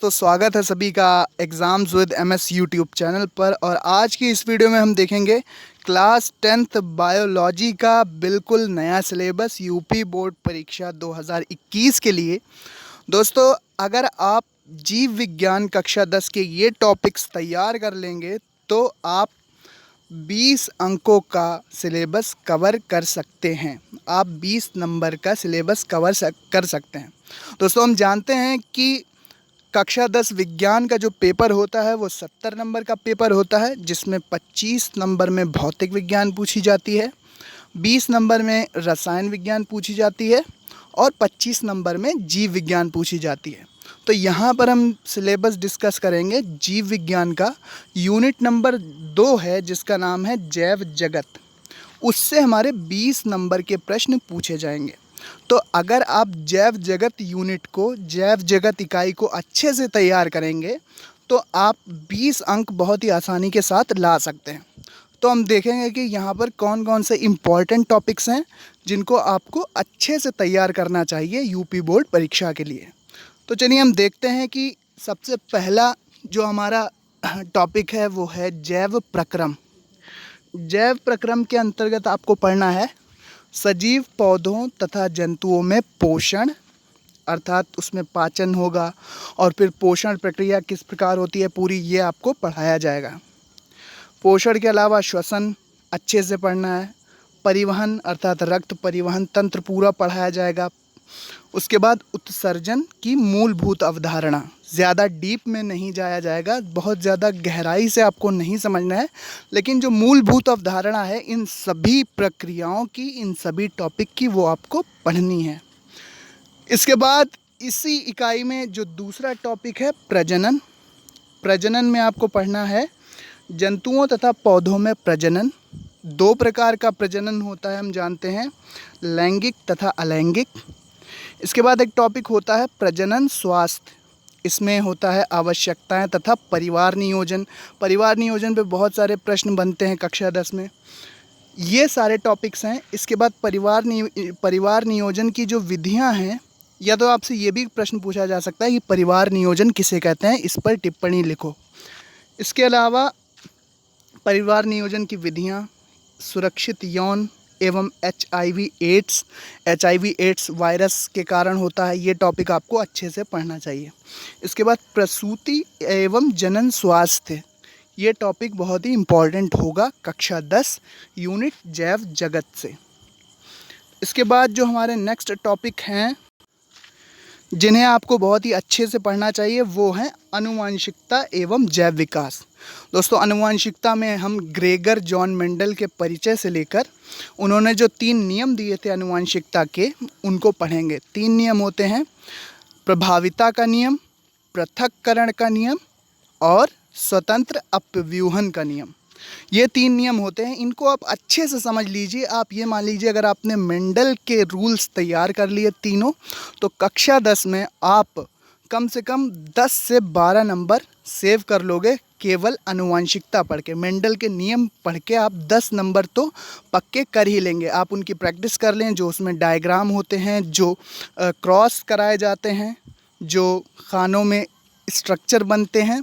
दोस्तों, स्वागत है सभी का exams with MS YouTube channel पर। और आज की इस वीडियो में हम देखेंगे क्लास 10th बायोलॉजी का बिल्कुल नया सिलेबस यूपी बोर्ड परीक्षा 2021 के लिए। दोस्तों, अगर आप जीव विज्ञान कक्षा 10 के ये टॉपिक्स तैयार कर लेंगे तो आप 20 अंकों का सिलेबस कवर कर सकते हैं। आप 20 नंबर का सिलेबस कर सकते हैं। दोस्तों, हम जानते हैं कि कक्षा 10 विज्ञान का जो पेपर होता है वो 70 नंबर का पेपर होता है, जिसमें 25 नंबर में भौतिक विज्ञान पूछी जाती है, 20 नंबर में रसायन विज्ञान पूछी जाती है और 25 नंबर में जीव विज्ञान पूछी जाती है। तो यहाँ पर हम सिलेबस डिस्कस करेंगे जीव विज्ञान का। यूनिट नंबर 2 है जिसका नाम है जैव जगत। उससे हमारे 20 नंबर के प्रश्न पूछे जाएंगे। तो अगर आप जैव जगत यूनिट को, जैव जगत इकाई को अच्छे से तैयार करेंगे तो आप 20 अंक बहुत ही आसानी के साथ ला सकते हैं। तो हम देखेंगे कि यहाँ पर कौन कौन से इम्पॉर्टेंट टॉपिक्स हैं जिनको आपको अच्छे से तैयार करना चाहिए यूपी बोर्ड परीक्षा के लिए। तो चलिए हम देखते हैं कि सबसे पहला जो हमारा टॉपिक है वो है जैव प्रक्रम। जैव प्रक्रम के अंतर्गत आपको पढ़ना है सजीव पौधों तथा जंतुओं में पोषण, अर्थात उसमें पाचन होगा और फिर पोषण प्रक्रिया किस प्रकार होती है पूरी, ये आपको पढ़ाया जाएगा। पोषण के अलावा श्वसन अच्छे से पढ़ना है। परिवहन अर्थात रक्त परिवहन तंत्र पूरा पढ़ाया जाएगा। उसके बाद उत्सर्जन की मूलभूत अवधारणा, ज़्यादा डीप में नहीं जाया जाएगा, बहुत ज़्यादा गहराई से आपको नहीं समझना है, लेकिन जो मूलभूत अवधारणा है इन सभी प्रक्रियाओं की, इन सभी टॉपिक की वो आपको पढ़नी है। इसके बाद इसी इकाई में जो दूसरा टॉपिक है प्रजनन। प्रजनन में आपको पढ़ना है जंतुओं तथा पौधों में प्रजनन। 2 प्रकार का प्रजनन होता है, हम जानते हैं, लैंगिक तथा अलैंगिक। इसके बाद एक टॉपिक होता है प्रजनन स्वास्थ्य। इसमें होता है आवश्यकताएं तथा परिवार नियोजन। परिवार नियोजन पे बहुत सारे प्रश्न बनते हैं कक्षा 10 में। ये सारे टॉपिक्स हैं। इसके बाद परिवार नियोजन की जो विधियां हैं, या तो आपसे ये भी प्रश्न पूछा जा सकता है कि परिवार नियोजन किसे कहते हैं, इस पर टिप्पणी लिखो। इसके अलावा परिवार नियोजन की विधियां, सुरक्षित यौन एवं एचआईवी एड्स वायरस के कारण होता है, ये टॉपिक आपको अच्छे से पढ़ना चाहिए। इसके बाद प्रसूति एवं जनन स्वास्थ्य, ये टॉपिक बहुत ही इम्पॉर्टेंट होगा कक्षा 10 यूनिट जैव जगत से। इसके बाद जो हमारे नेक्स्ट टॉपिक हैं जिन्हें आपको बहुत ही अच्छे से पढ़ना चाहिए वो हैं आनुवंशिकता एवं जैव विकास। दोस्तों, आनुवंशिकता में हम ग्रेगर जॉन मेंडल के परिचय से लेकर उन्होंने जो 3 नियम दिए थे आनुवंशिकता के, उनको पढ़ेंगे। 3 नियम होते हैं, प्रभाविता का नियम, पृथक्करण का नियम और स्वतंत्र अपव्यूहन का नियम। ये 3 नियम होते हैं। इनको आप अच्छे से समझ लीजिए। आप ये मान लीजिए अगर आपने मेंडल के रूल्स तैयार कर लिए तीनों, तो कक्षा 10 में आप कम से कम 10 से 12 नंबर सेव कर लोगे केवल आनुवंशिकता पढ़ के। मेंडल के नियम पढ़ के आप 10 नंबर तो पक्के कर ही लेंगे। आप उनकी प्रैक्टिस कर लें, जो उसमें डायग्राम होते हैं, जो क्रॉस कराए जाते हैं, जो खानों में स्ट्रक्चर बनते हैं,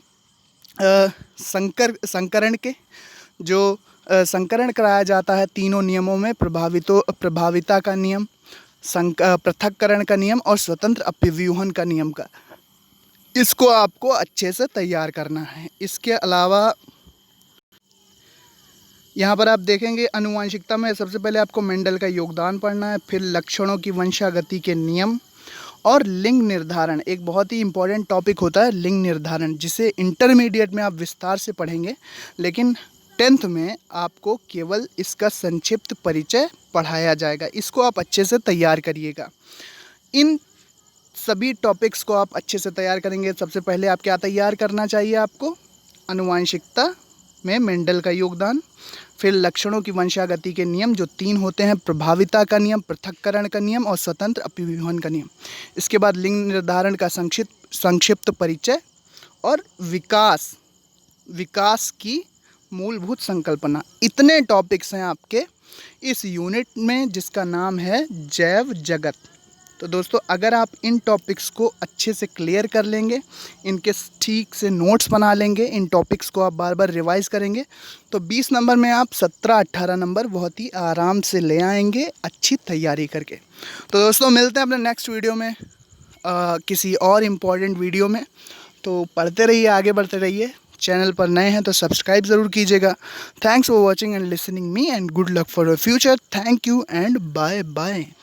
संकरण के जो संकरण कराया जाता है तीनों नियमों में, प्रभाविता का नियम, पृथक्करण का नियम और स्वतंत्र अपव्यूहन का नियम का, इसको आपको अच्छे से तैयार करना है। इसके अलावा यहाँ पर आप देखेंगे आनुवंशिकता में सबसे पहले आपको मेंडल का योगदान पढ़ना है, फिर लक्षणों की वंशागति के नियम और लिंग निर्धारण। एक बहुत ही इम्पॉर्टेंट टॉपिक होता है लिंग निर्धारण, जिसे इंटरमीडिएट में आप विस्तार से पढ़ेंगे, लेकिन 10th में आपको केवल इसका संक्षिप्त परिचय पढ़ाया जाएगा। इसको आप अच्छे से तैयार करिएगा। इन सभी टॉपिक्स को आप अच्छे से तैयार करेंगे। सबसे पहले आप क्या तैयार करना चाहिए आपको, आनुवंशिकता में मेंडल का योगदान, फिर लक्षणों की वंशागति के नियम जो 3 होते हैं, प्रभाविता का नियम, पृथक्करण का नियम और स्वतंत्र अपव्यूहन का नियम। इसके बाद लिंग निर्धारण का संक्षिप्त परिचय और विकास की मूलभूत संकल्पना। इतने टॉपिक्स हैं आपके इस यूनिट में जिसका नाम है जैव जगत। तो दोस्तों अगर आप इन टॉपिक्स को अच्छे से क्लियर कर लेंगे, इनके ठीक से नोट्स बना लेंगे, इन टॉपिक्स को आप बार बार रिवाइज करेंगे, तो 20 नंबर में आप 17-18 नंबर बहुत ही आराम से ले आएंगे अच्छी तैयारी करके। तो दोस्तों मिलते हैं अपने नेक्स्ट वीडियो में किसी और इम्पोर्टेंट वीडियो में। तो पढ़ते रहिए, आगे बढ़ते रहिए। चैनल पर नए हैं तो सब्सक्राइब ज़रूर कीजिएगा। Thanks for watching and listening me and good luck for your future. Thank you and bye bye.